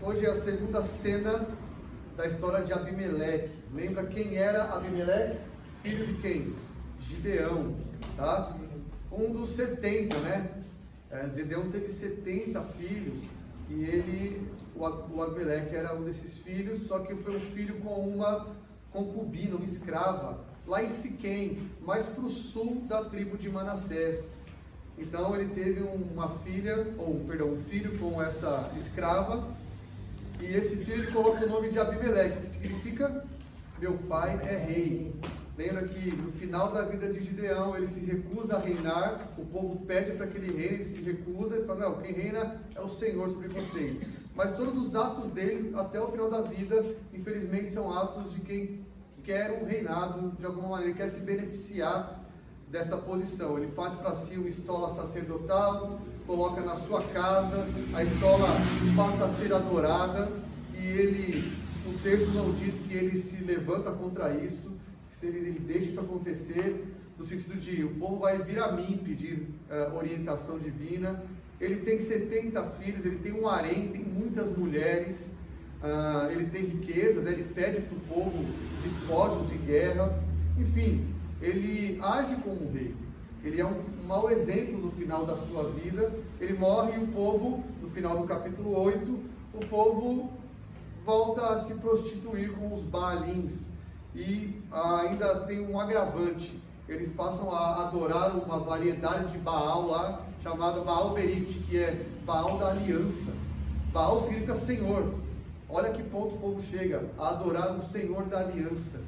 Hoje é a segunda cena da história de Abimeleque. Lembra quem era Abimeleque? Filho de quem? Gideão, tá? Um dos 70, né? Gideão teve 70 filhos e o Abimeleque era um desses filhos, só que foi um filho com uma concubina, uma escrava, lá em Siquém, mais para o sul da tribo de Manassés. Então ele teve um filho com essa escrava, e esse filho ele coloca o nome de Abimeleque, que significa meu pai é rei. Lembra que no final da vida de Gideão ele se recusa a reinar, o povo pede para que ele reine, ele se recusa e fala, não, quem reina é o Senhor sobre vocês. Mas todos os atos dele até o final da vida, infelizmente, são atos de quem quer um reinado de alguma maneira, quer se beneficiar dessa posição. Ele faz para si uma estola sacerdotal, coloca na sua casa, a estola passa a ser adorada, e o texto não diz que ele se levanta contra isso, que ele deixa isso acontecer, no sentido de o povo vai vir a mim pedir orientação divina. Ele tem 70 filhos, ele tem um harém, tem muitas mulheres, ele tem riquezas, ele pede para o povo despojos de guerra, enfim, ele age como um rei. Ele é um mau exemplo no final da sua vida. Ele morre e o povo, no final do capítulo 8, o povo volta a se prostituir com os Baalins. E ainda tem um agravante. Eles passam a adorar uma variedade de Baal lá, chamada Baal Berite, que é Baal da aliança. Baal significa Senhor. Olha que ponto o povo chega, a adorar um Senhor da aliança,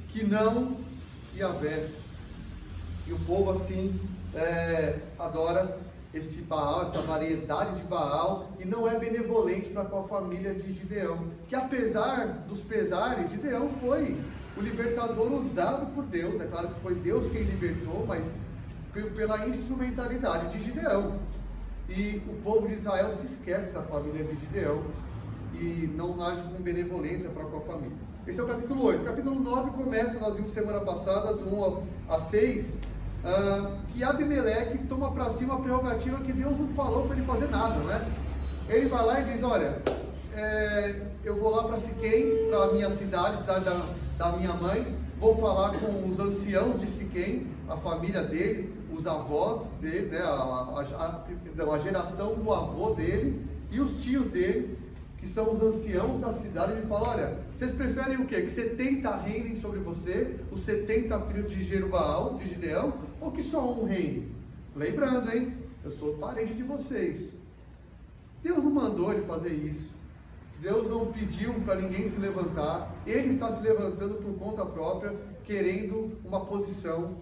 que não Yahvé. E o povo assim adora esse Baal, essa variedade de Baal, e não é benevolente para com a família de Gideão, que apesar dos pesares, Gideão foi o libertador usado por Deus. É claro que foi Deus quem libertou, mas pela instrumentalidade de Gideão. E o povo de Israel se esquece da família de Gideão e não age com benevolência para com a família. Esse é o capítulo 8. O capítulo 9 começa, nós vimos semana passada, do 1 a 6, que Abimeleque toma para si uma prerrogativa que Deus não falou para ele fazer nada, né? Ele vai lá e diz, olha, eu vou lá para Siquém, para a minha cidade da minha mãe, vou falar com os anciãos de Siquém, a família dele, os avós dele, né, a geração do avô dele e os tios dele, que são os anciãos da cidade. Ele fala, olha, vocês preferem o quê? Que 70 reinem sobre você, os 70 filhos de Jerubaal, de Gideão, ou que só um reine? Lembrando, hein, eu sou parente de vocês. Deus não mandou ele fazer isso. Deus não pediu para ninguém se levantar. Ele está se levantando por conta própria, querendo uma posição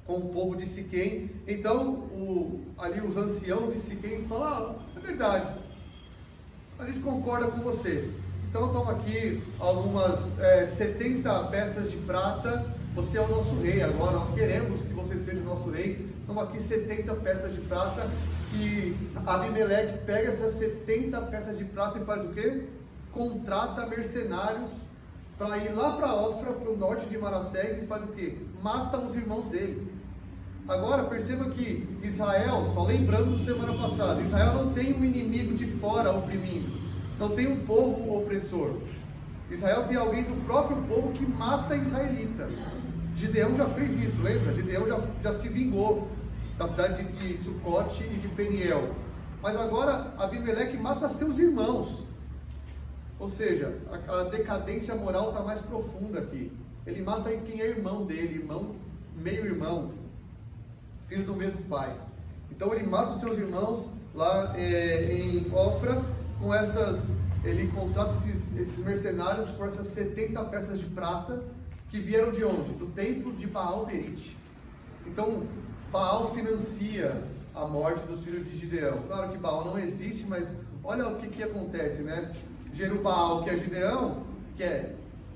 com o povo de Siquém. Então, ali os anciãos de Siquém falam, é verdade, a gente concorda com você. Então toma aqui algumas 70 peças de prata, você é o nosso rei agora, nós queremos que você seja o nosso rei. Toma aqui 70 peças de prata. E Abimeleque pega essas 70 peças de prata e faz o quê? Contrata mercenários para ir lá para Ofra, para o norte de Manassés, e faz o quê? Mata os irmãos dele. Agora perceba que Israel, só lembrando de semana passada, Israel não tem um inimigo de fora oprimindo, não tem um povo opressor. Israel tem alguém do próprio povo que mata israelita. Gideão já fez isso, lembra? Gideão já se vingou da cidade de Sucote e de Peniel. Mas agora Abimeleque mata seus irmãos. Ou seja, a decadência moral está mais profunda aqui. Ele mata quem é irmão dele, meio-irmão, filho do mesmo pai. Então ele mata os seus irmãos lá em Ofra, ele contrata esses mercenários por essas 70 peças de prata, que vieram de onde? Do templo de Baal Berite. Então Baal financia a morte dos filhos de Gideão. Claro que Baal não existe, mas olha o que acontece, né? Jerubaal, que é Gideão,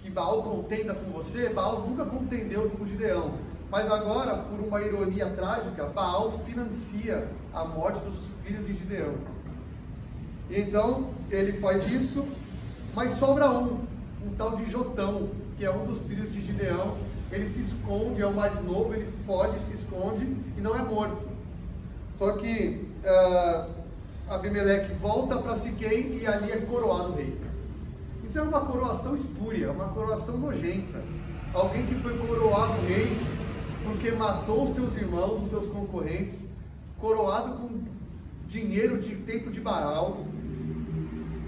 que Baal contenda com você, Baal nunca contendeu com Gideão. Mas agora, por uma ironia trágica, Baal financia a morte dos filhos de Gideão. Então, ele faz isso, mas sobra um tal de Jotão, que é um dos filhos de Gideão. Ele se esconde, é o mais novo, ele foge, se esconde e não é morto. Só que Abimeleque volta para Siquém e ali é coroado rei. Então é uma coroação espúria, uma coroação nojenta. Alguém que foi coroado rei porque matou seus irmãos, os seus concorrentes, coroado com dinheiro de templo de Baal,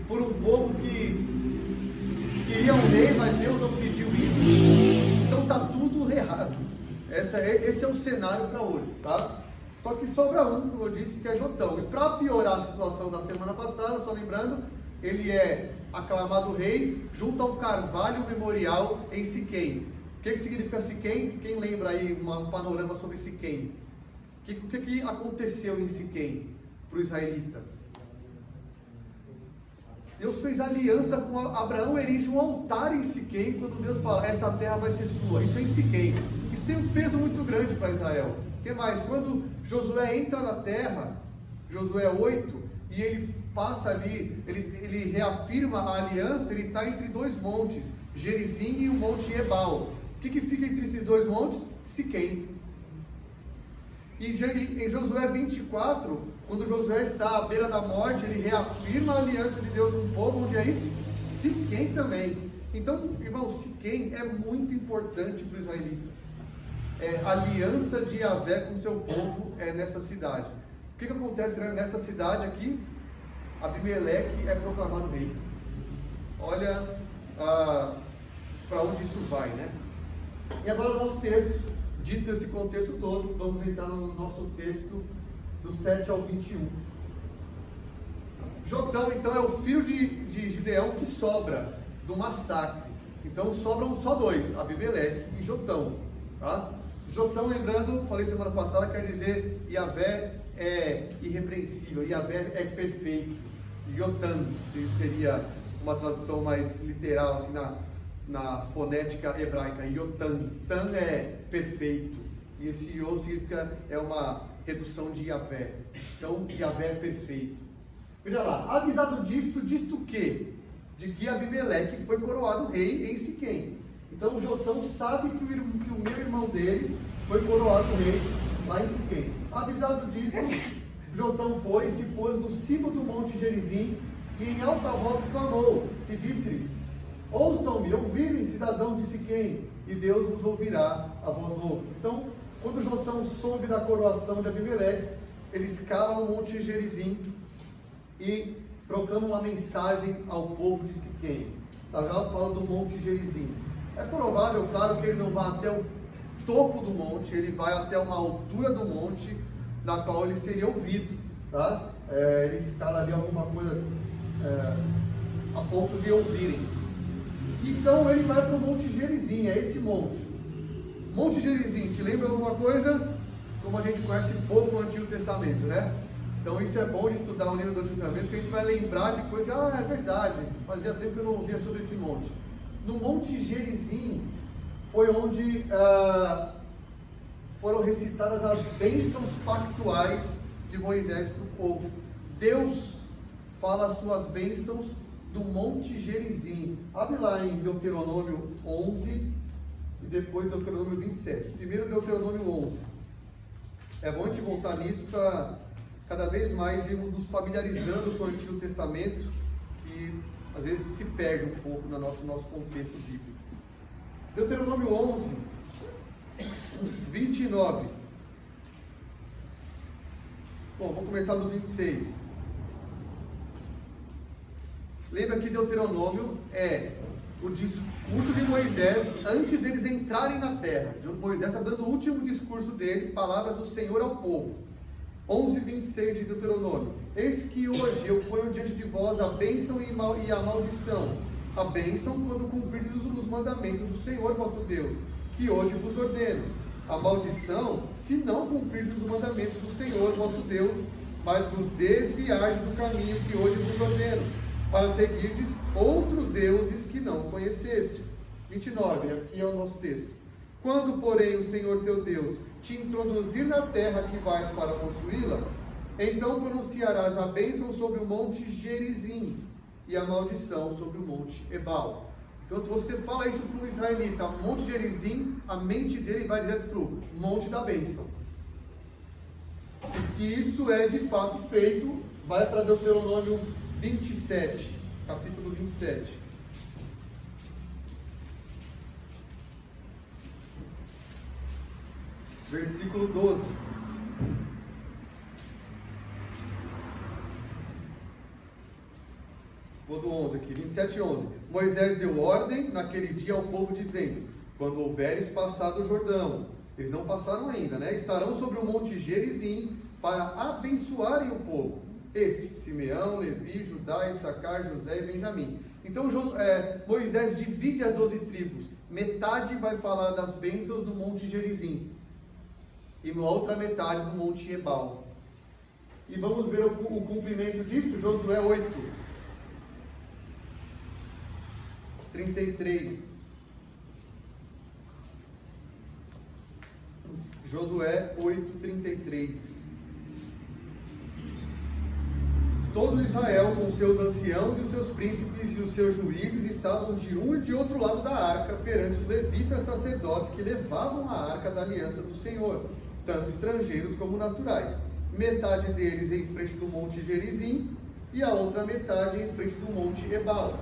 por um povo que queria um rei, mas Deus não pediu isso. Então está tudo errado. Esse é o cenário para hoje, tá? Só que sobra um, como eu disse, que é Jotão. E para piorar a situação da semana passada, só lembrando, ele é aclamado rei junto ao carvalho memorial em Siquém. O que significa Siquém? Quem lembra aí um panorama sobre Siquém? O que aconteceu em Siquém para o israelita? Deus fez aliança com Abraão, erige um altar em Siquém, quando Deus fala, essa terra vai ser sua. Isso é em Siquém. Isso tem um peso muito grande para Israel. O que mais? Quando Josué entra na terra, Josué 8, e ele passa ali, ele reafirma a aliança, ele está entre dois montes, Gerizim e o monte Ebal. O que fica entre esses dois montes? Siquém. E em Josué 24, quando Josué está à beira da morte, ele reafirma a aliança de Deus com o povo, onde é isso? Siquém também. Então, irmão, Siquém é muito importante para o israelita. A aliança de Yahvé com o seu povo é nessa cidade. O que acontece nessa cidade aqui? Abimeleque é proclamado rei. Olha para onde isso vai, né? E agora o nosso texto, dito esse contexto todo, vamos entrar no nosso texto do 7 ao 21. Jotão, então, é o filho de Gideão que sobra do massacre. Então sobram só dois, Abimeleque e Jotão, tá? Jotão, lembrando, falei semana passada, quer dizer Yahvé é irrepreensível, Yahvé é perfeito. Yotan, seria uma tradução mais literal, assim, na fonética hebraica. Yotan, Tan é perfeito, e esse Yo significa, é uma redução de Yahvé. Então, Yahvé é perfeito. Veja lá, avisado disto o quê? De que Abimeleque foi coroado rei em Siquém. Então, Jotão sabe que o meu irmão dele foi coroado rei lá em Siquém. Avisado disto, Jotão foi e se pôs no cimo do monte Gerizim e em alta voz clamou e disse-lhes: ouçam-me, ouvirem, cidadãos de Siquém, e Deus vos ouvirá a vós outros. Então, quando Jotão soube da coroação de Abimeleque, ele escala o monte Gerizim e proclama uma mensagem ao povo de Siquém. Já fala do monte Gerizim. É provável, claro, que ele não vá até o topo do monte, ele vai até uma altura do monte na qual ele seria ouvido, tá? Ele escala ali alguma coisa a ponto de ouvirem. Então ele vai para o monte Gerizim, é esse monte. Monte Gerizim, te lembra alguma coisa? Como a gente conhece pouco o Antigo Testamento, né? Então isso é bom de estudar o livro do Antigo Testamento, porque a gente vai lembrar de coisas, é verdade, fazia tempo que eu não ouvia sobre esse monte. No monte Gerizim foi onde foram recitadas as bênçãos pactuais de Moisés para o povo. Deus fala as suas bênçãos do monte Gerizim. Abre lá em Deuteronômio 11 e depois Deuteronômio 27. Primeiro Deuteronômio 11. É bom a gente voltar nisso para cada vez mais irmos nos familiarizando com o Antigo Testamento, que às vezes se perde um pouco no nosso contexto bíblico. Deuteronômio 11, 29. Bom, vou começar do 26. Lembra que Deuteronômio é o discurso de Moisés antes deles entrarem na terra. Moisés está dando o último discurso dele, palavras do Senhor ao povo. 11, 26 de Deuteronômio. Eis que hoje eu ponho diante de vós a bênção e a maldição. A bênção quando cumprirdes os mandamentos do Senhor vosso Deus, que hoje vos ordeno. A maldição se não cumprirdes os mandamentos do Senhor vosso Deus, mas vos desviardes do caminho que hoje vos ordeno, para seguirdes outros deuses que não conhecestes. 29, aqui é o nosso texto. Quando, porém, o Senhor teu Deus te introduzir na terra que vais para possuí-la, então pronunciarás a bênção sobre o monte Gerizim e a maldição sobre o monte Ebal. Então, se você fala isso para um israelita, monte Gerizim, a mente dele vai direto para o monte da bênção. E isso é de fato feito vai para Deuteronômio 27, capítulo 27. Versículo 12. Vou do 11 aqui, 27, 11. Moisés deu ordem naquele dia ao povo, dizendo: quando houveres passado o Jordão, eles não passaram ainda, né? Estarão sobre o monte Gerizim para abençoarem o povo. Este, Simeão, Levi, Judá, Issacar, José e Benjamim. Então Moisés divide as 12 tribos. Metade vai falar das bênçãos do monte Gerizim e na outra metade do monte Ebal. E vamos ver o cumprimento disso. Josué 8, 33. Josué 8, 33. Todo Israel, com seus anciãos e os seus príncipes e os seus juízes, estavam de um e de outro lado da arca, perante os levitas sacerdotes que levavam a arca da aliança do Senhor, tanto estrangeiros como naturais. Metade deles em frente do monte Gerizim e a outra metade em frente do monte Ebal,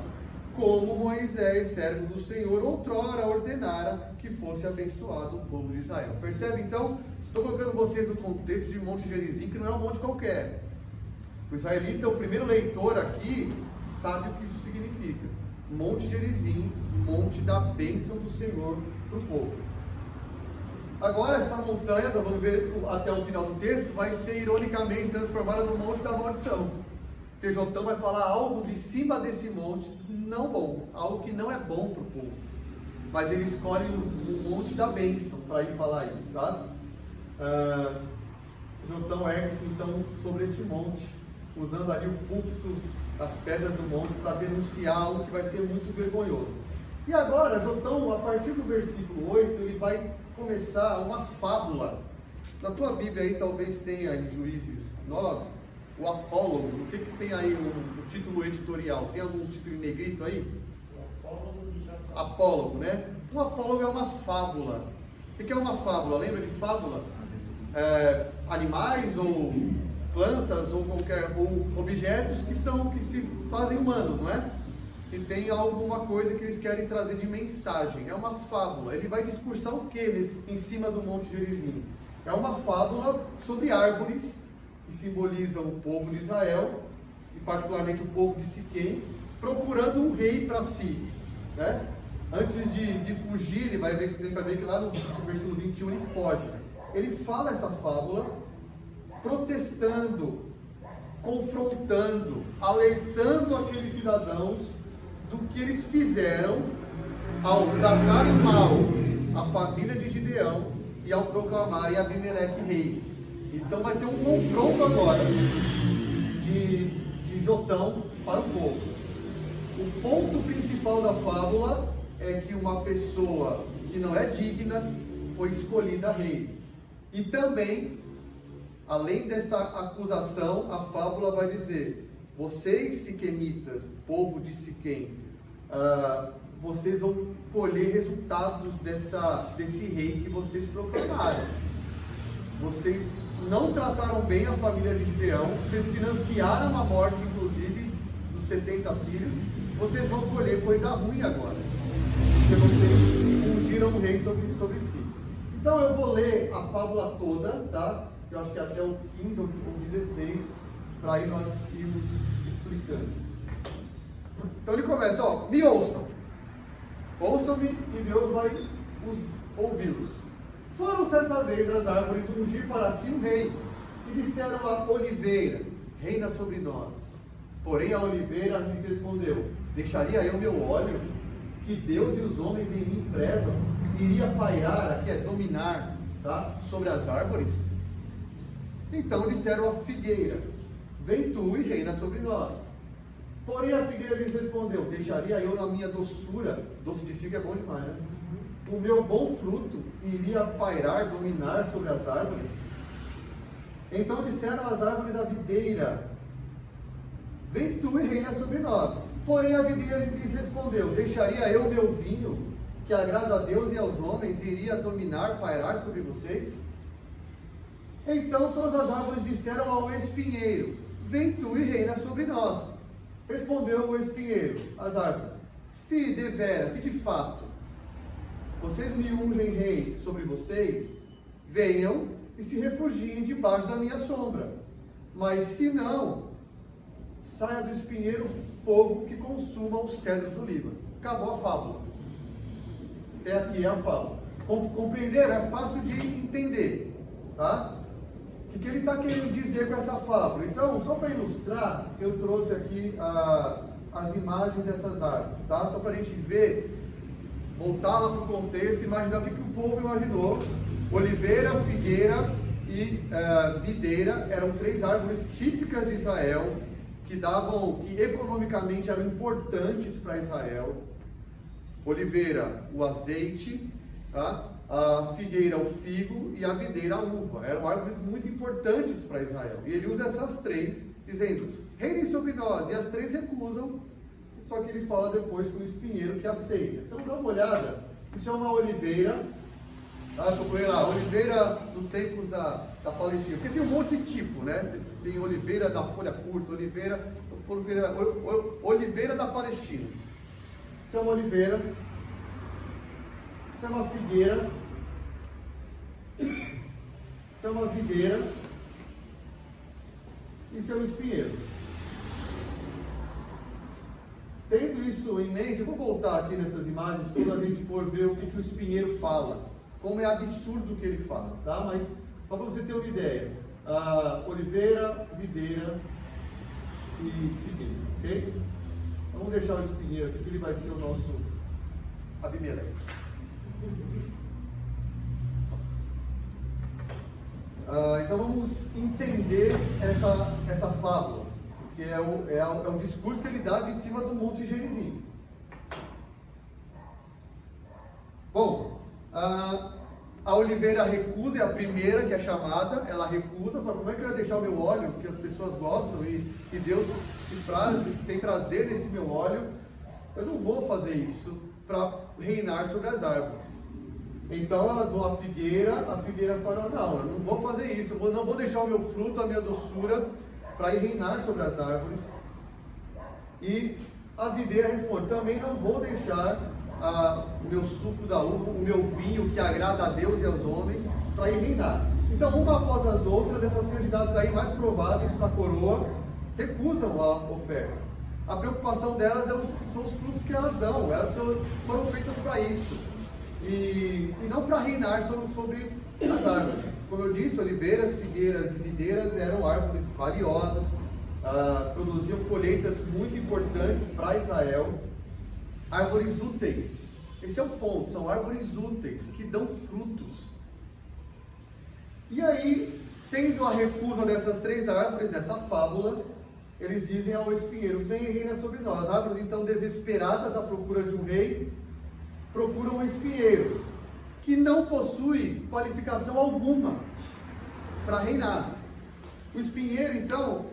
como Moisés, servo do Senhor, outrora ordenara que fosse abençoado o povo de Israel. Percebe então? Estou colocando vocês no contexto de monte Gerizim, que não é um monte qualquer. O israelita, o primeiro leitor aqui, sabe o que isso significa. Monte Gerizim, monte da bênção do Senhor para o povo. Agora essa montanha, nós vamos ver até o final do texto, vai ser ironicamente transformada no monte da maldição. Porque Jotão vai falar algo de cima desse monte não bom, algo que não é bom para o povo. Mas ele escolhe o monte da bênção para ir falar isso, tá? Jotão ergue-se então sobre esse monte, usando ali o púlpito, as pedras do monte, para denunciar algo que vai ser muito vergonhoso. E agora, Jotão, a partir do versículo 8, ele vai começar uma fábula. Na tua Bíblia aí talvez tenha em Juízes 9, o apólogo. O que tem aí o título editorial? Tem algum título em negrito aí? Apólogo, né? Um apólogo é uma fábula. O que é uma fábula? Lembra de fábula? Animais ou plantas ou objetos que se fazem humanos, não é? E tem alguma coisa que eles querem trazer de mensagem. É uma fábula. Ele vai discursar o que em cima do Monte Gerizim? É uma fábula sobre árvores que simbolizam o povo de Israel e particularmente o povo de Siquém, procurando um rei para si, né? Antes de fugir, ele vai ver que lá no versículo 21 ele foge. Ele fala essa fábula protestando, confrontando, alertando aqueles cidadãos do que eles fizeram ao tratarem mal a família de Gideão e ao proclamarem Abimeleque rei. Então vai ter um confronto agora de Jotão para o povo. O ponto principal da fábula é que uma pessoa que não é digna foi escolhida rei. E também, além dessa acusação, a fábula vai dizer: vocês, siquemitas, povo de Siquém, vocês vão colher resultados desse rei que vocês proclamaram. Vocês não trataram bem a família de Gideão, vocês financiaram a morte, inclusive, dos 70 filhos. Vocês vão colher coisa ruim agora, porque vocês ungiram o rei sobre si. Então eu vou ler a fábula toda, tá? Eu acho que até o 15 ou 16, para aí nós irmos explicando. Então ele começa, me ouçam. Ouçam-me e Deus vai ouvi-los. Foram certa vez as árvores ungir para si um rei, e disseram à oliveira: reina sobre nós. Porém a oliveira lhes respondeu: deixaria eu meu óleo, que Deus e os homens em mim prezam, iria pairar, aqui é dominar, tá? Sobre as árvores? Então disseram à figueira: vem tu e reina sobre nós. Porém a figueira lhes respondeu: deixaria eu na minha doçura, doce de figo é bom demais, né? O meu bom fruto iria pairar, dominar sobre as árvores? Então disseram as árvores à videira: vem tu e reina sobre nós. Porém a videira lhes respondeu: deixaria eu meu vinho, que agrada a Deus e aos homens, iria dominar, pairar sobre vocês? Então todas as árvores disseram ao espinheiro: vem tu e reina sobre nós. Respondeu o espinheiro, as árvores: se deveras, se de fato vocês me ungem rei sobre vocês, venham e se refugiem debaixo da minha sombra. Mas se não, saia do espinheiro fogo que consuma os cedros do Líbano. Acabou a fábula. Até aqui é a fábula. Compreender é fácil de entender, tá? O que ele está querendo dizer com essa fábula? Então, só para ilustrar, eu trouxe aqui as imagens dessas árvores, tá? Só para a gente ver, voltar lá para o contexto, imaginar o que o povo imaginou. Oliveira, figueira e videira eram 3 árvores típicas de Israel, que economicamente eram importantes para Israel. Oliveira, o azeite, tá? A figueira, o figo, e a videira, a uva. Eram árvores muito importantes para Israel. E ele usa essas 3, dizendo: reinem sobre nós. E as 3 recusam, só que ele fala depois com o espinheiro que aceita. Então dá uma olhada. Isso é uma oliveira, tá? Procurei lá, oliveira dos tempos da Palestina. Porque tem um monte de tipo, né? Tem oliveira da folha curta, oliveira da Palestina. Isso é uma oliveira. Isso é uma figueira. Isso é uma videira. Isso é um espinheiro. Tendo isso em mente, eu vou voltar aqui nessas imagens quando a gente for ver o que o espinheiro fala. Como é absurdo o que ele fala, tá? Mas só para você ter uma ideia. Oliveira, videira e figueira, ok? Vamos deixar o espinheiro aqui, que ele vai ser o nosso Abimeleque. Então vamos entender essa fábula, que é o discurso que ele dá de cima do Monte Gerizim. Bom, a oliveira recusa, é a primeira que é chamada, ela recusa, fala: como é que eu ia deixar o meu óleo, que as pessoas gostam e Deus tem prazer nesse meu óleo? Eu não vou fazer isso para reinar sobre as árvores. Então elas vão à figueira, a figueira fala: não, eu não vou fazer isso, eu não vou deixar o meu fruto, a minha doçura, para ir reinar sobre as árvores. E a videira responde: também não vou deixar o meu suco da uva, o meu vinho que agrada a Deus e aos homens, para ir reinar. Então, uma após as outras, essas candidatas aí mais prováveis para a coroa recusam a oferta. A preocupação delas são os frutos que elas dão, elas foram feitas para isso. E não para reinar sobre as árvores. Como eu disse, oliveiras, figueiras e videiras eram árvores valiosas, produziam colheitas muito importantes para Israel. Árvores úteis, esse é o ponto, são árvores úteis, que dão frutos. E aí, tendo a recusa dessas 3 árvores, dessa fábula, eles dizem ao espinheiro: vem e reina sobre nós. As árvores, então, desesperadas à procura de um rei, procuram um espinheiro, que não possui qualificação para reinar. O espinheiro, então,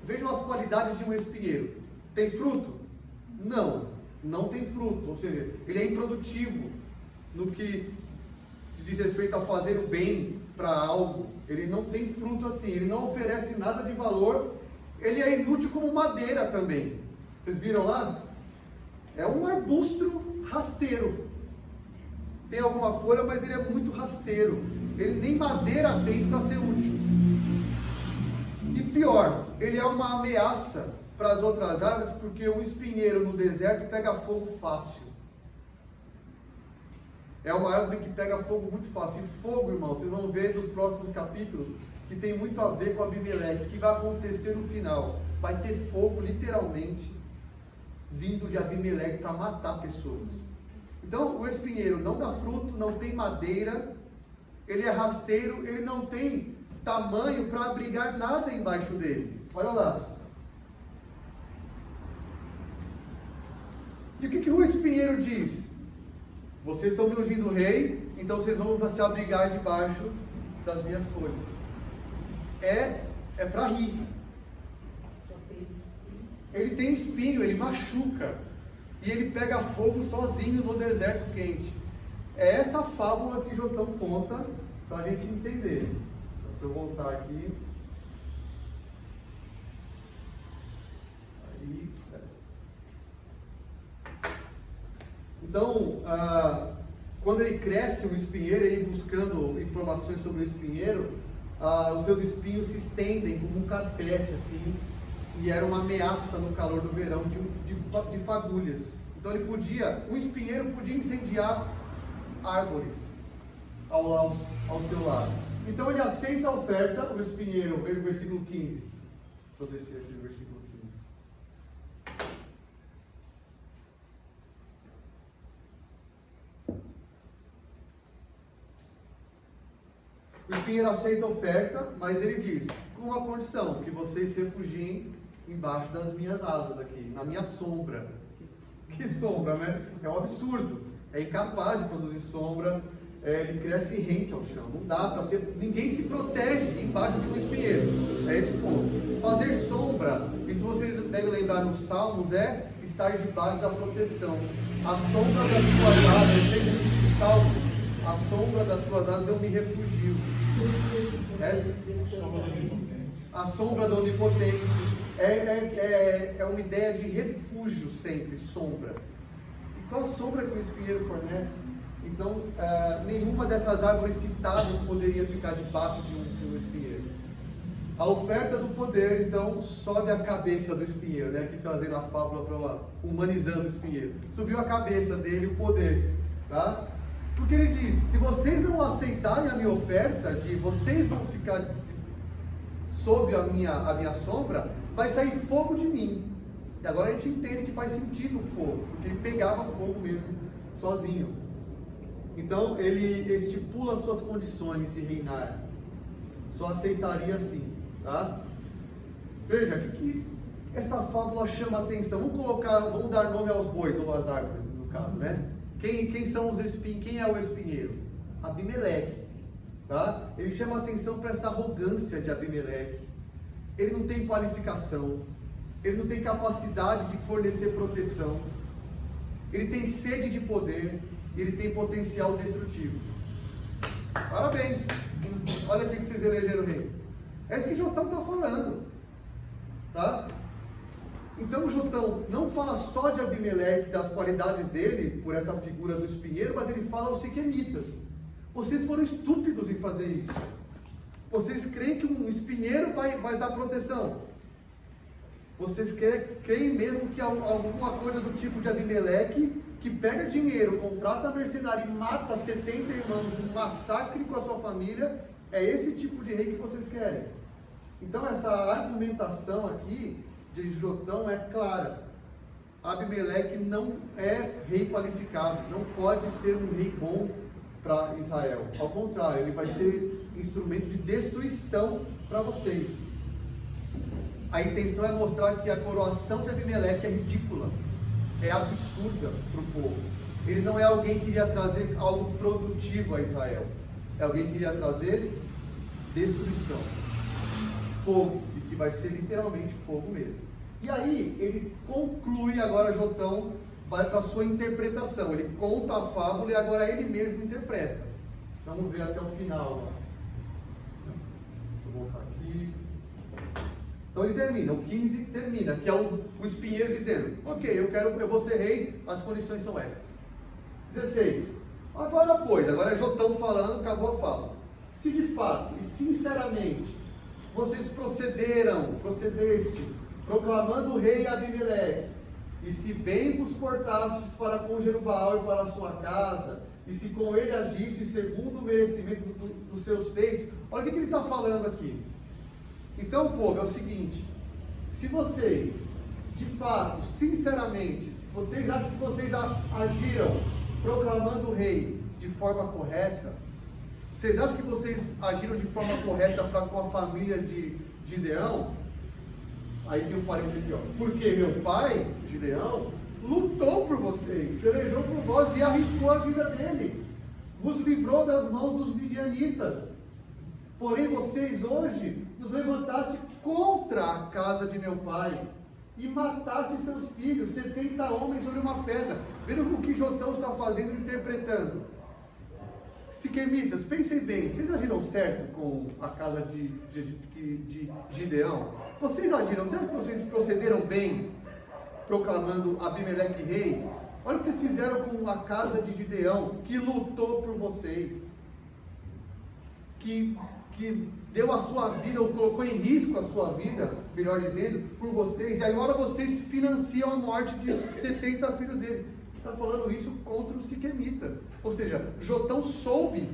vejam as qualidades de um espinheiro. Tem fruto? Não tem fruto, ou seja, ele é improdutivo no que se diz respeito a fazer o bem para algo. Ele não tem fruto assim, ele não oferece nada de valor, ele é inútil como madeira também. Vocês viram lá? É um arbusto rasteiro. Tem alguma folha, mas ele é muito rasteiro. Ele nem madeira tem para ser útil. E pior, ele é uma ameaça para as outras árvores, porque um espinheiro no deserto pega fogo fácil. É uma árvore que pega fogo muito fácil. E fogo, irmão, vocês vão ver nos próximos capítulos, que tem muito a ver com Abimeleque. O que vai acontecer no final? Vai ter fogo, literalmente, vindo de Abimeleque para matar pessoas. Então, o espinheiro não dá fruto, não tem madeira, ele é rasteiro, ele não tem tamanho para abrigar nada embaixo dele. Olha lá. E o que o espinheiro diz? Vocês estão me ungindo rei, então vocês vão se abrigar debaixo das minhas folhas. É para rir. Ele tem espinho, ele machuca. E ele pega fogo sozinho no deserto quente. É essa fábula que Jotão conta para a gente entender. Então, deixa eu voltar aqui. Então, quando ele cresce um espinheiro, ele buscando informações sobre o espinheiro, os seus espinhos se estendem como um carpete, assim, e era uma ameaça no calor do verão de fagulhas. Então o espinheiro podia incendiar árvores ao seu lado. Então ele aceita a oferta, o espinheiro, veja o versículo 15. Deixa eu descer aqui o versículo 15. O espinheiro aceita a oferta, mas ele diz, com uma condição, que vocês se refugiem embaixo das minhas asas aqui, na minha sombra. Que sombra, né? É um absurdo. É incapaz de produzir sombra, ele cresce rente ao chão. Não dá para ter. Ninguém se protege embaixo de um espinheiro. É esse o ponto. Fazer sombra, isso você deve lembrar nos Salmos, é estar debaixo da proteção. A sombra das tuas asas, tem nos Salmos, a sombra das tuas asas eu me refugio. A sombra do Onipotente é uma ideia de refúgio sempre, sombra. E qual a sombra que o espinheiro fornece? Então, nenhuma dessas árvores citadas poderia ficar debaixo de um espinheiro. A oferta do poder, então, sobe a cabeça do espinheiro, né? Aqui trazendo a fábula para humanizando o espinheiro. Subiu a cabeça dele o poder, tá? Porque ele diz, se vocês não aceitarem a minha oferta, de vocês vão ficar sob a minha sombra, vai sair fogo de mim. E agora a gente entende que faz sentido o fogo, porque ele pegava fogo mesmo, sozinho. Então ele estipula as suas condições de reinar. Só aceitaria assim, tá? Veja, o que essa fábula chama a atenção? Vamos dar nome aos bois, ou às árvores, no caso, né? Quem são os espinhos? Quem é o espinheiro? Abimeleque, tá? Ele chama a atenção para essa arrogância de Abimeleque. Ele não tem qualificação, ele não tem capacidade de fornecer proteção, ele tem sede de poder, ele tem potencial destrutivo. Parabéns! Olha aqui que vocês elegeram o rei. É isso que Jotão está falando, tá? Então o Jotão não fala só de Abimeleque, das qualidades dele, por essa figura do espinheiro, mas ele fala aos siquemitas. Vocês foram estúpidos em fazer isso. Vocês creem que um espinheiro vai dar proteção? Vocês creem mesmo que alguma coisa do tipo de Abimeleque, que pega dinheiro, contrata a mercenaria e mata 70 irmãos, um massacre com a sua família, é esse tipo de rei que vocês querem? Então essa argumentação aqui de Jotão é clara. Abimeleque não é rei qualificado, não pode ser um rei bom para Israel. Ao contrário, ele vai ser instrumento de destruição para vocês. A intenção é mostrar que a coroação de Abimeleque é ridícula, é absurda para o povo. Ele não é alguém que iria trazer algo produtivo a Israel, é alguém que iria trazer destruição, fogo, e que vai ser literalmente fogo mesmo. E aí ele conclui, agora Jotão vai para a sua interpretação, ele conta a fábula e agora ele mesmo interpreta. Vamos ver até o final. Deixa eu voltar aqui. Então ele termina, o 15 termina, que é o espinheiro dizendo, ok, eu vou ser rei, as condições são estas. 16, agora é Jotão falando, acabou a fala. Se de fato e sinceramente vocês procedestes, proclamando o rei Abimeleque, e se bem vos portastes para com Jerubaal e para a sua casa, e se com ele agiste segundo o merecimento dos seus feitos. Olha o que ele está falando aqui. Então, povo, é o seguinte: se vocês, de fato, sinceramente, vocês acham que vocês agiram proclamando o rei de forma correta, vocês acham que vocês agiram de forma correta para com a família de Gideão? Aí tem um parênteses aqui, ó. Porque meu pai, Gideão, lutou por vocês, pelejou por vós e arriscou a vida dele, vos livrou das mãos dos midianitas. Porém vocês hoje vos levantaste contra a casa de meu pai e mataste seus filhos, 70 homens sobre uma pedra. Vendo o que Jotão está fazendo, interpretando. Siquemitas, pensem bem, vocês agiram certo com a casa de Gideão? Vocês agiram certo? Vocês procederam bem, proclamando Abimeleque rei? Olha o que vocês fizeram com a casa de Gideão, que lutou por vocês, que deu a sua vida, ou colocou em risco a sua vida, melhor dizendo, por vocês, e agora vocês financiam a morte de 70 filhos dele. Está falando isso contra os siquemitas. Ou seja, Jotão soube,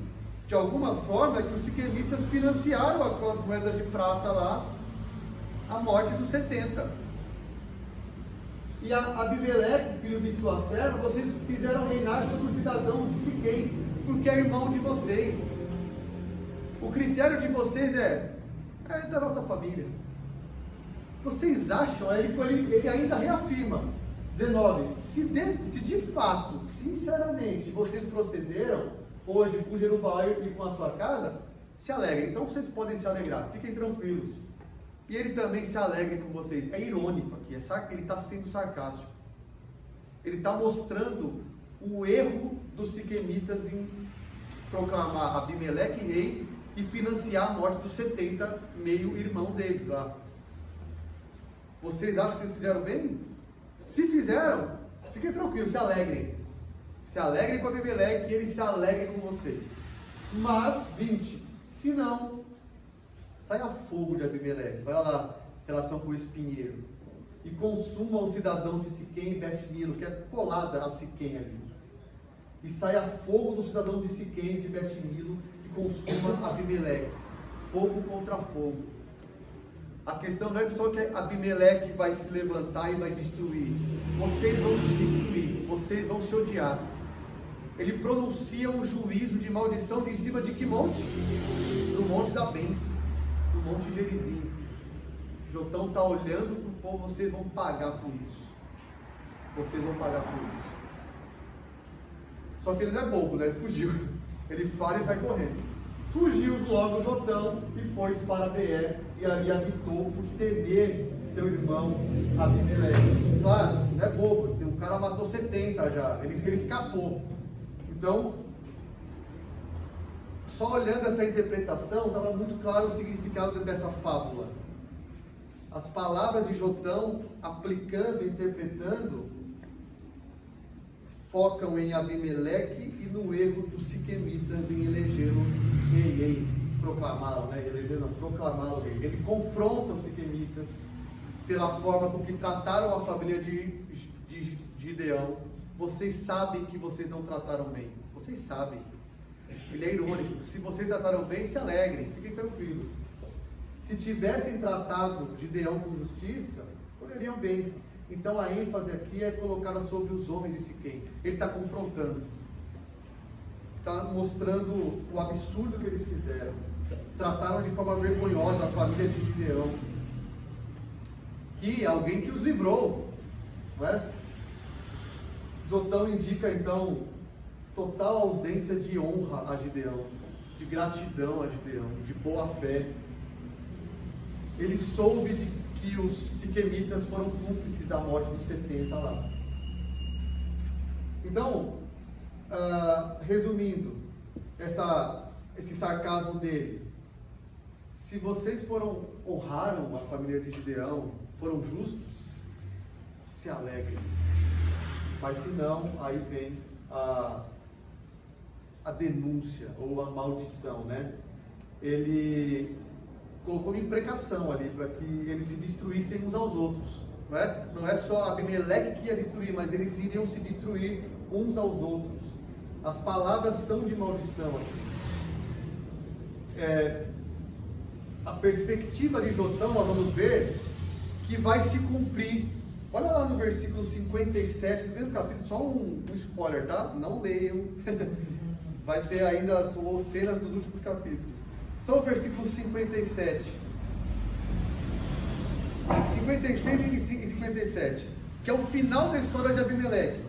de alguma forma, que os siquemitas financiaram com as moedas de prata lá, a morte dos 70. E Abimeleque, filho de sua serva, vocês fizeram reinar sobre os cidadãos de Siquém, porque é irmão de vocês. O critério de vocês é da nossa família. Vocês acham, ele ainda reafirma, 19, se de fato, sinceramente, vocês procederam hoje com Jerubaal e com a sua casa, se alegrem. Então vocês podem se alegrar, fiquem tranquilos. E ele também se alegra com vocês. É irônico aqui, ele está sendo sarcástico. Ele está mostrando o erro dos siquemitas em proclamar Abimeleque rei e financiar a morte dos 70 meio-irmão deles lá. Vocês acham que vocês fizeram bem? Se fizeram, fiquem tranquilos, se alegrem. Se alegrem com Abimeleque e ele se alegre com vocês. Mas, 20, se não, saia fogo de Abimeleque, vai lá, relação com o espinheiro, e consuma o cidadão de Siquém e Bet-Milo, que é colada a Siquém ali. E saia fogo do cidadão de Siquém e de Bet-Milo, que consuma Abimeleque. Fogo contra fogo. A questão não é só que Abimeleque vai se levantar e vai destruir. Vocês vão se destruir, vocês vão se odiar. Ele pronuncia um juízo de maldição de cima de que monte? Do monte da bênção, do monte Gerizim. Jotão está olhando para o povo, vocês vão pagar por isso. Vocês vão pagar por isso. Só que ele não é bobo, né? Ele fugiu. Ele fala e sai correndo. Fugiu logo Jotão e foi-se para Beer, e ali habitou por temer seu irmão Abimeleque. Claro, não é bobo, o cara matou 70 já, ele escapou. Então, só olhando essa interpretação, estava muito claro o significado dessa fábula. As palavras de Jotão, aplicando, interpretando, focam em Abimeleque e no erro dos siquemitas em elegê-lo rei, proclamá-lo, né? Proclamá-lo rei. Ele confronta os siquemitas pela forma com que trataram a família de Gideão. Vocês sabem que vocês não trataram bem. Vocês sabem. Ele é irônico. Se vocês trataram bem, se alegrem, fiquem tranquilos. Se tivessem tratado Gideão com justiça, colheriam bênção. Então a ênfase aqui é colocada sobre os homens de Siquém. Ele está confrontando. Está mostrando o absurdo que eles fizeram. Trataram de forma vergonhosa a família de Gideão. Que alguém que os livrou. Não é? Jotão indica então total ausência de honra a Gideão, de gratidão a Gideão, de boa fé. Ele soube de que os siquemitas foram cúmplices da morte dos 70 lá. Então, resumindo esse sarcasmo dele, se vocês honraram a família de Gideão, foram justos, se alegrem. Mas se não, aí vem a denúncia ou a maldição, né? Ele colocou uma imprecação ali para que eles se destruíssem uns aos outros, não é? Não é só Abimeleque que ia destruir, mas eles iriam se destruir uns aos outros. As palavras são de maldição aqui. A perspectiva de Jotão, nós vamos ver que vai se cumprir. Olha lá no versículo 57 do mesmo capítulo, só um spoiler, tá? Não leiam, vai ter ainda as cenas dos últimos capítulos. Só o versículo 57. 56 e 57, que é o final da história de Abimeleque.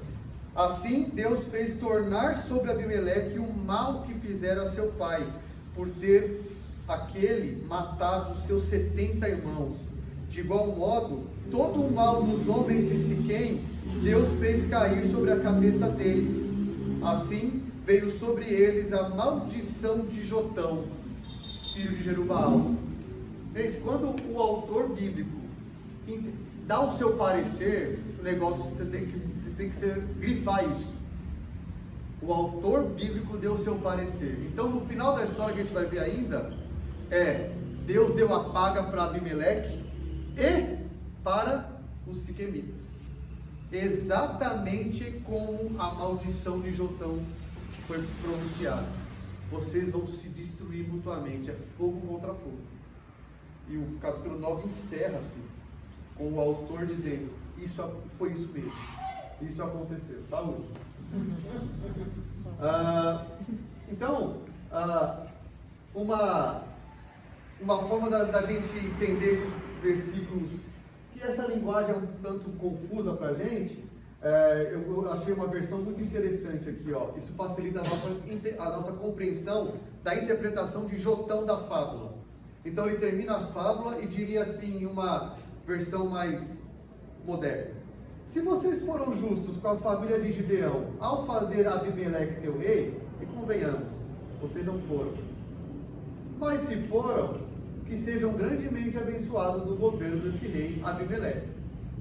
Assim Deus fez tornar sobre Abimeleque o mal que fizera a seu pai, por ter aquele matado os seus 70 irmãos. De igual modo, todo o mal dos homens de Siquém, Deus fez cair sobre a cabeça deles. Assim veio sobre eles a maldição de Jotão, filho de Jerubaal. Gente, quando o autor bíblico dar o seu parecer, o negócio você tem que grifar isso. O autor bíblico deu o seu parecer. Então, no final da história que a gente vai ver ainda, Deus deu a paga para Abimeleque e para os siquemitas. Exatamente como a maldição de Jotão foi pronunciada. Vocês vão se destruir mutuamente. É fogo contra fogo. E o capítulo 9 encerra-se com o autor dizendo: foi isso mesmo. Isso aconteceu. Saúde. Então, uma forma da gente entender esses versículos, que essa linguagem é um tanto confusa para a gente, eu achei uma versão muito interessante aqui, ó. Isso facilita a nossa compreensão da interpretação de Jotão da fábula. Então ele termina a fábula e diria assim, em uma versão mais moderna: se vocês foram justos com a família de Gideão ao fazer Abimeleque seu rei, e convenhamos, vocês não foram. Mas se foram, que sejam grandemente abençoados no governo desse rei Abimeleque.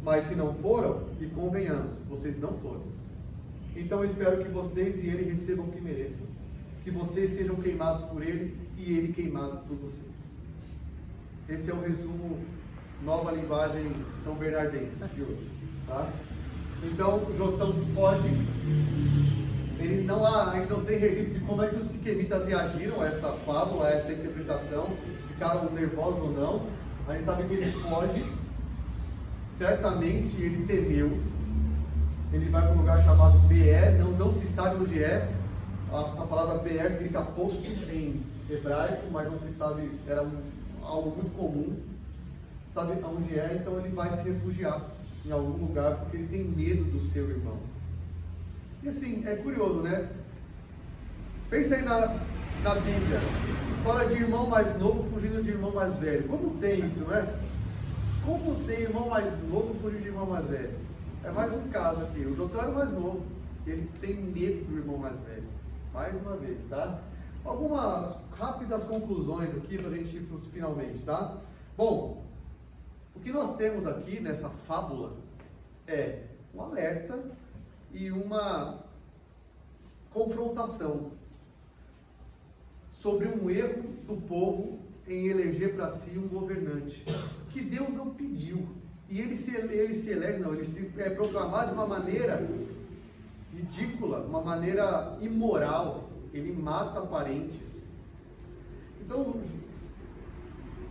Mas se não foram, e convenhamos, vocês não foram. Então eu espero que vocês e ele recebam o que mereçam. Que vocês sejam queimados por ele e ele queimado por vocês. Esse é o resumo, nova linguagem são bernardense de hoje. Tá? Então Jotão foge. A gente não tem registro de como é que os siquemitas reagiram a essa fábula, a essa interpretação, se ficaram nervosos ou não. A gente sabe que ele foge, certamente ele temeu. Ele vai para um lugar chamado Beer, não se sabe onde é. Essa palavra Beer significa poço em hebraico, mas não se sabe, era algo muito comum. Sabe onde é, então ele vai se refugiar em algum lugar, porque ele tem medo do seu irmão. E assim, é curioso, né? Pensa aí na Bíblia, história de irmão mais novo fugindo de irmão mais velho. Como tem isso, né? Como tem irmão mais novo fugindo de irmão mais velho? É mais um caso aqui. O Jotão era mais novo, ele tem medo do irmão mais velho. Mais uma vez, tá? Algumas rápidas conclusões aqui para a gente ir para os finalmente, tá? Bom, o que nós temos aqui nessa fábula é um alerta e uma confrontação sobre um erro do povo em eleger para si um governante que Deus não pediu. E ele se é proclamado de uma maneira ridícula, uma maneira imoral. Ele mata parentes. Então,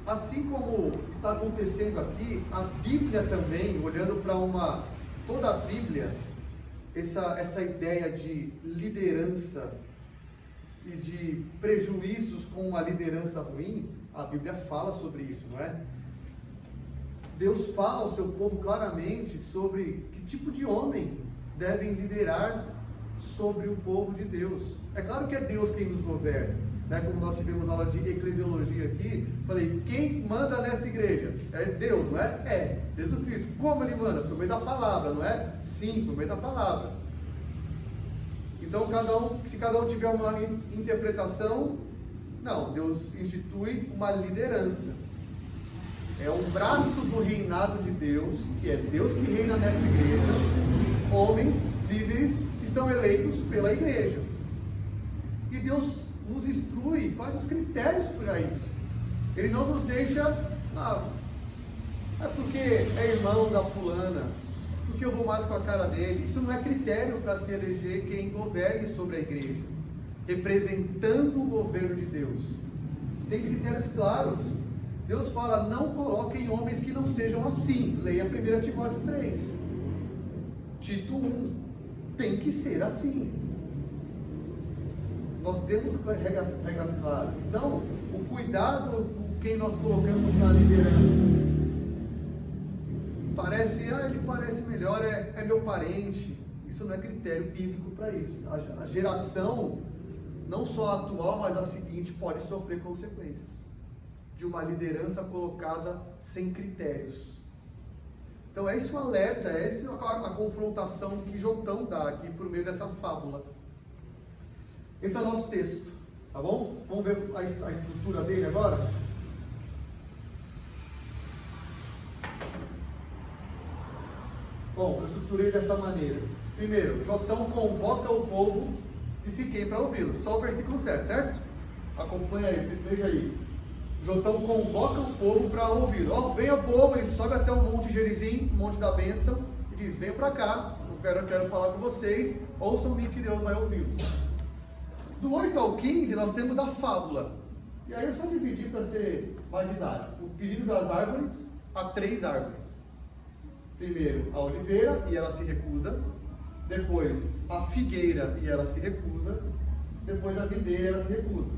assim como está acontecendo aqui, a Bíblia também, olhando para toda a Bíblia, essa ideia de liderança e de prejuízos com a liderança ruim, a Bíblia fala sobre isso, não é? Deus fala ao seu povo claramente sobre que tipo de homens devem liderar sobre o povo de Deus. É claro que é Deus quem nos governa, né? Como nós tivemos aula de eclesiologia aqui, falei, quem manda nessa igreja? É Deus, não é? É, Jesus Cristo. Como ele manda? Por meio da palavra, não é? Sim, por meio da palavra. Então, se cada um tiver uma interpretação, não, Deus institui uma liderança. É um braço do reinado de Deus, que é Deus que reina nessa igreja, homens, líderes, que são eleitos pela igreja. E Deus nos instrui quais os critérios para isso. Ele não nos deixa, é porque é irmão da fulana, porque eu vou mais com a cara dele. Isso não é critério para se eleger quem governe sobre a igreja, representando o governo de Deus. Tem critérios claros. Deus fala, não coloquem homens que não sejam assim. Leia 1 Timóteo 3. Tito 1. Tem que ser assim. Nós temos regras claras. Então, o cuidado com quem nós colocamos na liderança. Ele parece melhor, é meu parente. Isso não é critério bíblico para isso. A geração, não só a atual, mas a seguinte, pode sofrer consequências de uma liderança colocada sem critérios. Então esse é o alerta, essa é a confrontação que Jotão dá aqui por meio dessa fábula. Esse é o nosso texto, tá bom? Vamos ver a estrutura dele agora? Bom, eu estruturei dessa maneira. Primeiro, Jotão convoca o povo de Siquém para ouvi-lo. Só o versículo 7, certo? Acompanha aí, veja aí. Jotão convoca o povo para ouvi-lo. Ó, venha o povo, ele sobe até o monte Gerizim, o monte da bênção, e diz: venham para cá, eu quero falar com vocês, ouçam-me que Deus vai ouvi-los. Do 8 ao 15, nós temos a fábula. E aí eu só dividi para ser mais didático. O pedido das árvores a 3 árvores. Primeiro, a oliveira, e ela se recusa. Depois, a figueira, e ela se recusa. Depois, a videira, e ela se recusa.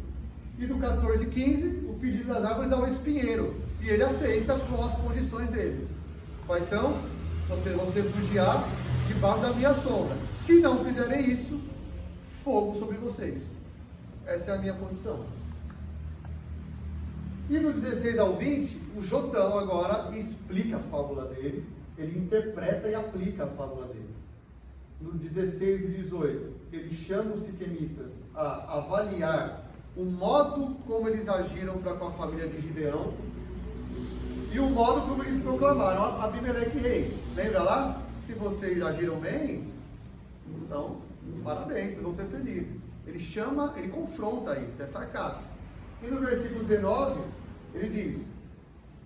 E do 14 e 15, o pedido das árvores ao espinheiro. E ele aceita com as condições dele. Quais são? Vocês vão se refugiar debaixo da minha sombra. Se não fizerem isso, fogo sobre vocês. Essa é a minha condição. E do 16 ao 20, o Jotão agora explica a fábula dele, ele interpreta e aplica a fábula dele. No 16 e 18, ele chama os siquemitas a avaliar o modo como eles agiram para com a família de Gideão e o modo como eles proclamaram Abimeleque rei. Lembra lá? Se vocês agiram bem, então, parabéns, vocês vão ser felizes. Ele chama, ele confronta isso, é sarcástico. E no versículo 19, ele diz: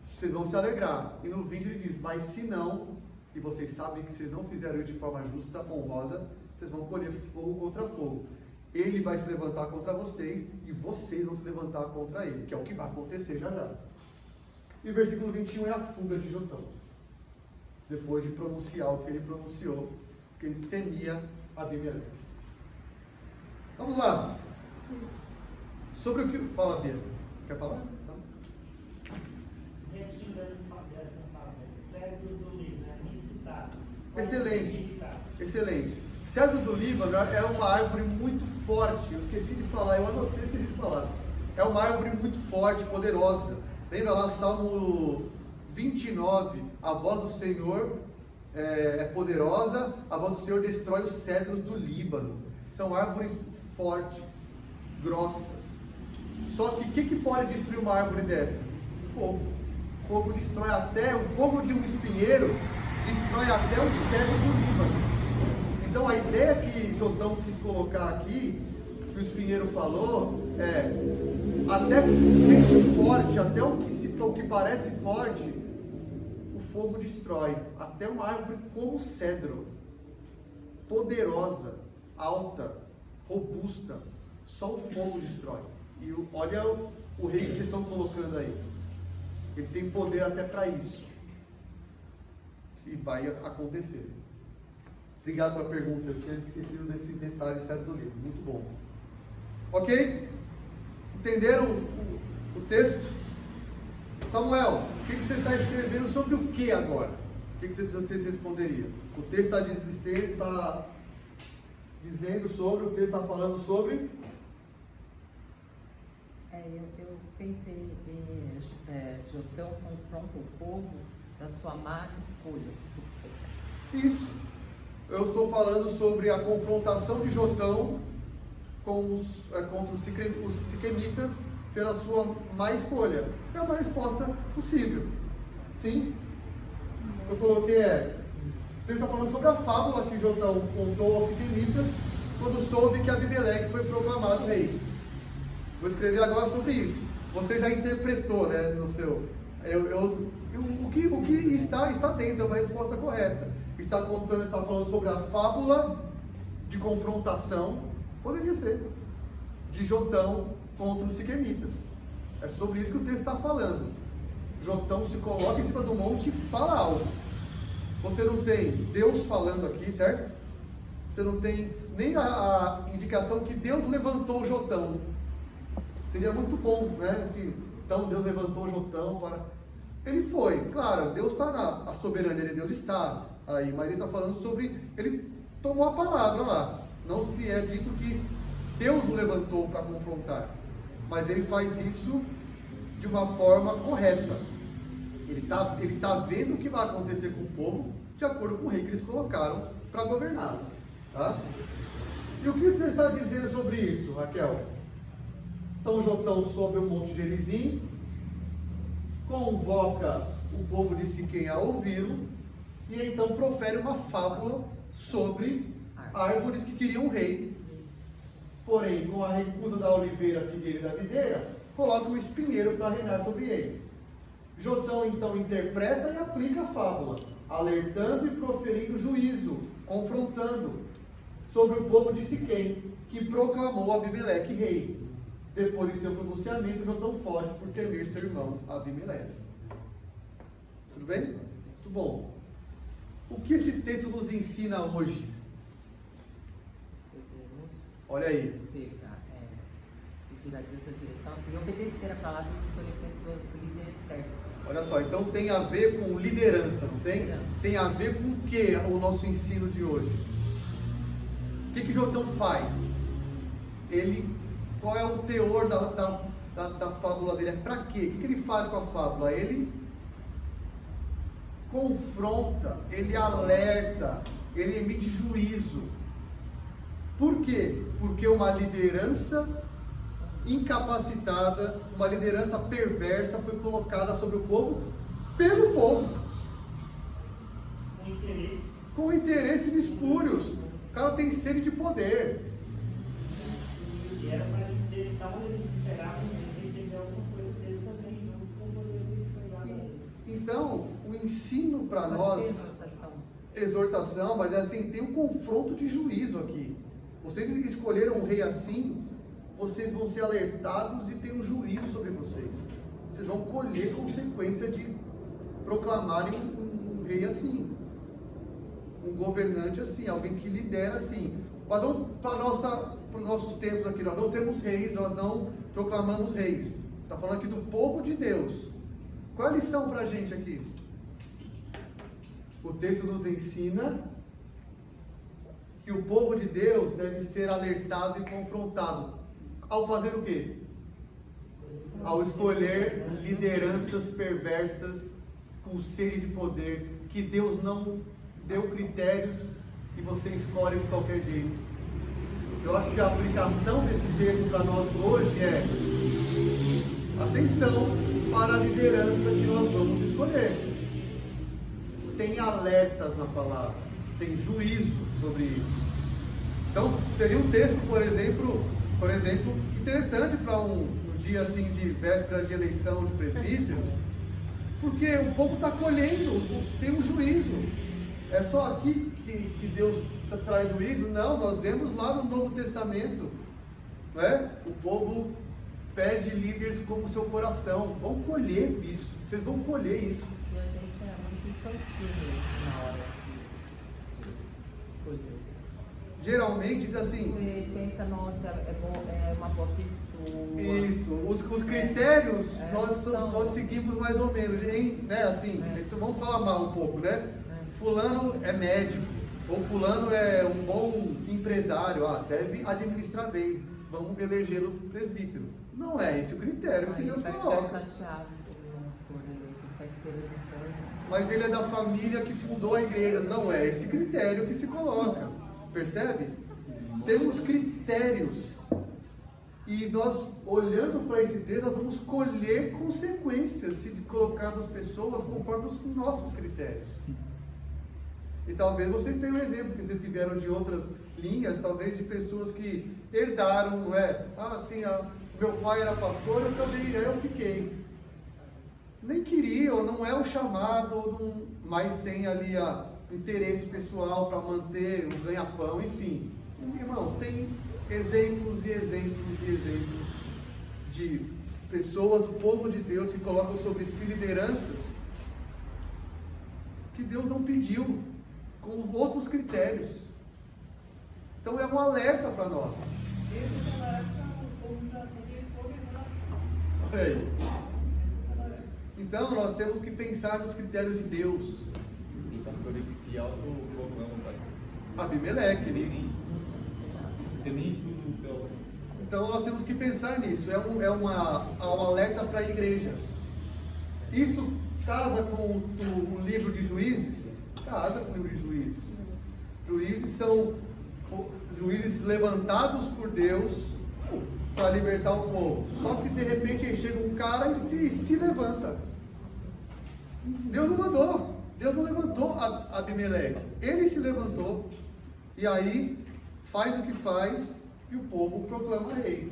vocês vão se alegrar. E no 20 ele diz: mas se não, e vocês sabem que vocês não fizeram isso de forma justa, honrosa, vocês vão colher fogo contra fogo. Ele vai se levantar contra vocês e vocês vão se levantar contra ele, que é o que vai acontecer já já. E o versículo 21 é a fuga de Jotão. Depois de pronunciar o que ele pronunciou, porque ele temia Abimeleque. Vamos lá. Sobre o que... Fala, Bia. Quer falar? Dessa fala, cedro do Líbano, é licitado. Excelente. Excelente. Cedro do Líbano é uma árvore muito forte. Eu esqueci de falar, eu anotei, esqueci de falar. É uma árvore muito forte, poderosa. Lembra lá, Salmo 29, a voz do Senhor é poderosa, a voz do Senhor destrói os cedros do Líbano. São árvores fortes, grossas. Só que o que pode destruir uma árvore dessa? Fogo. Fogo destrói até, o fogo de um espinheiro destrói até o cedro do Líbano. Então a ideia que Jotão quis colocar aqui, que o espinheiro falou, é até gente forte, até o que parece forte, o fogo destrói. Até uma árvore como o cedro, poderosa, alta, robusta, só o fogo destrói. E olha o rei que vocês estão colocando aí. Ele tem poder até para isso. E vai acontecer. Obrigado pela pergunta. Eu tinha esquecido desse detalhe certo do livro. Muito bom. Ok? Entenderam o texto? Samuel, o que você está escrevendo sobre o que agora? O que vocês responderiam? O texto está dizendo sobre, o texto está falando sobre... Eu pensei em Jotão confronta o povo da sua má escolha. Isso. Eu estou falando sobre a confrontação de Jotão contra os siquemitas pela sua má escolha. É uma resposta possível. Sim? Eu coloquei você está falando sobre a fábula que Jotão contou aos siquemitas quando soube que Abimeleque foi proclamado rei. Vou escrever agora sobre isso. Você já interpretou, né, no seu... o que está dentro, é uma resposta correta. Está falando sobre a fábula de confrontação, poderia ser, de Jotão contra os siquemitas. É sobre isso que o texto está falando. Jotão se coloca em cima do monte e fala algo. Você não tem Deus falando aqui, certo? Você não tem nem a indicação que Deus levantou Jotão. Seria muito bom, né? Assim, então Deus levantou Jotão para... Ele foi, claro, Deus está a soberania de Deus está aí, mas ele está falando sobre... Ele tomou a palavra lá. Não se é dito que Deus o levantou para confrontar, mas ele faz isso de uma forma correta. Ele está vendo o que vai acontecer com o povo de acordo com o rei que eles colocaram para governá-lo. Tá? E o que o texto está dizendo sobre isso, Raquel? Então Jotão sobe o monte Gerizim, convoca o povo de Siquém a ouvi-lo, e então profere uma fábula sobre árvores que queriam um rei. Porém, com a recusa da oliveira, figueira e da videira, coloca o espinheiro para reinar sobre eles. Jotão então interpreta e aplica a fábula, alertando e proferindo juízo, confrontando sobre o povo de Siquém, que proclamou Abimeleque rei. Depois de seu pronunciamento, Jotão foge por temer seu irmão Abimeleque. Tudo bem? Muito bom. O que esse texto nos ensina hoje? Devemos Olha aí. pegar, pedir a Deus a direção e obedecer a palavra e escolher pessoas, líderes certos. Olha só, então tem a ver com liderança, não tem? Tem a ver com o que o nosso ensino de hoje? O que Jotão faz? Qual é o teor da fábula dele? É para quê? O que ele faz com a fábula? Ele confronta, ele alerta, ele emite juízo. Por quê? Porque uma liderança incapacitada, uma liderança perversa foi colocada sobre o povo pelo povo. Com interesses espúrios. O cara tem sede de poder. E era para eles, então eles esperavam receber alguma coisa dele também, junto com o poder que foi dado a ele. Então, o ensino para Pode nós, ser exortação, mas assim, tem um confronto de juízo aqui. Vocês escolheram um rei assim, vocês vão ser alertados e tem um juízo sobre vocês. Vocês vão colher consequência de proclamarem um rei assim, um governante assim, alguém que lidera assim. Mas não para os nossos tempos aqui, nós não temos reis, nós não proclamamos reis. Está falando aqui do povo de Deus. Qual é a lição para a gente aqui? O texto nos ensina que o povo de Deus deve ser alertado e confrontado. Ao fazer o quê? Ao escolher lideranças perversas com sede de poder, que Deus não deu critérios e você escolhe de qualquer jeito. Eu acho que a aplicação desse texto para nós hoje é: atenção para a liderança que nós vamos escolher. Tem alertas na palavra, tem juízo sobre isso. Então, seria um texto, por exemplo, interessante para um dia assim de véspera de eleição de presbíteros, porque o povo está colhendo, tem um juízo. É só aqui que Deus traz juízo? Não, nós vemos lá no Novo Testamento, não é? O povo pede líderes como seu coração. Vão colher isso, vocês vão colher isso. E a gente é muito infantil mesmo na hora de escolher. Geralmente diz assim. Você pensa, nossa, é uma boa pessoa. Isso, os critérios nós seguimos mais ou menos, né? Assim, então vamos falar mal um pouco, né? Fulano é médico, ou fulano é um bom empresário, deve administrar bem, vamos elegê-lo presbítero. Não é esse o critério que Deus coloca. Vai ficar chateado se ele não for eleito, está experimentando. Mas ele é da família que fundou a igreja. Não é esse critério que se coloca. Percebe? Temos critérios. E nós, olhando para esse texto, nós vamos colher consequências se colocarmos pessoas conforme os nossos critérios. E talvez vocês tenham um exemplo, que vocês que vieram de outras linhas, talvez de pessoas que herdaram, não é? Meu pai era pastor, eu também, aí eu fiquei. Nem queria, ou não é o chamado, mas tem ali interesse pessoal para manter um ganha-pão, enfim. Irmãos, tem exemplos e exemplos e exemplos de pessoas do povo de Deus que colocam sobre si lideranças que Deus não pediu, com outros critérios. Então é um alerta para nós. Olha aí. Então nós temos que pensar nos critérios de Deus. Tem pastor que se autoproclama pastor. Abimeleque, ele... Não tem nem estudo teológico. Então nós temos que pensar nisso. É um alerta para a igreja. Isso casa com o livro de Juízes? Casa com o livro de Juízes. Juízes são juízes levantados por Deus para libertar o povo. Só que de repente chega um cara e se levanta. Deus não mandou. Deus não levantou Abimeleque. Ele se levantou e aí faz o que faz e o povo proclama rei.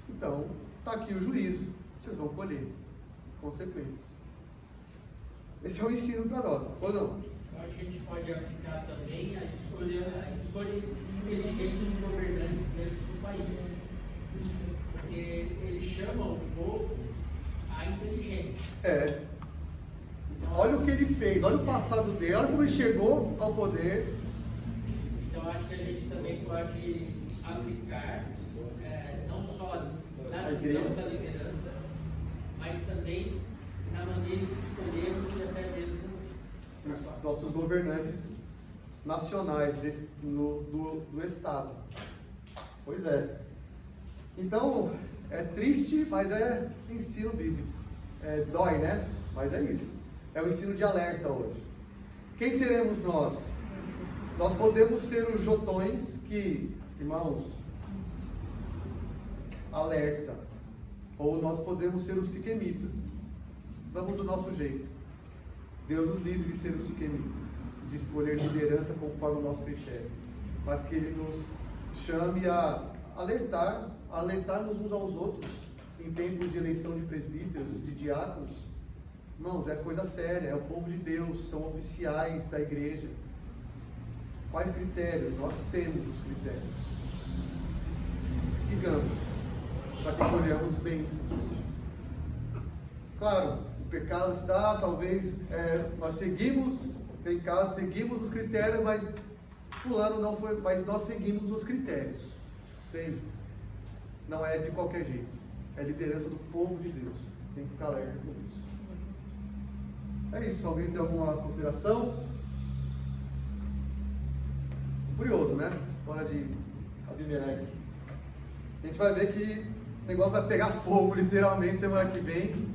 Então, está aqui o juízo. Vocês vão colher consequências. Esse é o ensino para nós, ou não? A gente pode aplicar também a escolha inteligente de governantes dentro do país. Porque ele chama o povo à inteligência. É. Então, Olha o que ele fez, olha o passado dele, olha como ele chegou ao poder. Então acho que a gente também pode aplicar não só na visão da liderança, mas também na maneira que escolhemos e até mesmo Nossos governantes nacionais do Estado. Pois é. Então, é triste, mas é ensino bíblico. Dói, né? Mas é isso. É o ensino de alerta hoje. Quem seremos nós? Nós podemos ser os jotões que, irmãos, alerta. Ou nós podemos ser os siquemitas. Vamos do nosso jeito. Deus nos livre de ser os siquemitas, de escolher liderança conforme o nosso critério. Mas que Ele nos chame a alertarmos uns aos outros em tempos de eleição de presbíteros, de diáconos. Irmãos, é coisa séria, é o povo de Deus, são oficiais da igreja. Quais critérios? Nós temos os critérios. Sigamos, para que colhamos bênçãos. Claro, o pecado está, talvez, nós seguimos, tem casos, seguimos os critérios, mas fulano não foi, mas nós seguimos os critérios. Entende? Não é de qualquer jeito. É liderança do povo de Deus. Tem que ficar alerta com isso. É isso. Alguém tem alguma consideração? Curioso, né? História de Abimeleque. A gente vai ver que o negócio vai pegar fogo, literalmente, semana que vem.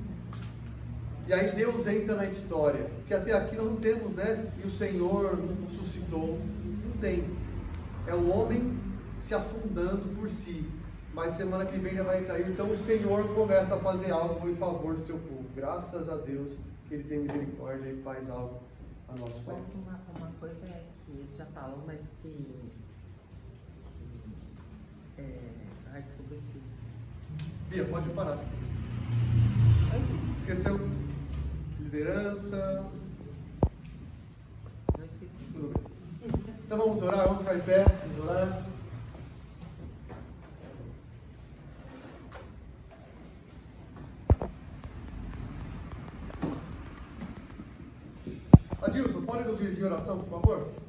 E aí Deus entra na história. Porque até aqui nós não temos, né? E o Senhor nos suscitou. Não tem. É o homem se afundando por si. Mas semana que vem já vai entrar. Então o Senhor começa a fazer algo em favor do seu povo. Graças a Deus que Ele tem misericórdia e faz algo a nosso favor. Mas uma coisa é que ele já falou, mas ai, desculpa, eu esqueci. Bia, pode parar se quiser. Eu esqueci. Esqueceu? Liderança. Eu esqueci. Tudo bem. Então vamos orar, vamos ficar de pé, vamos orar. Adilson, pode nos dirigir em oração, por favor?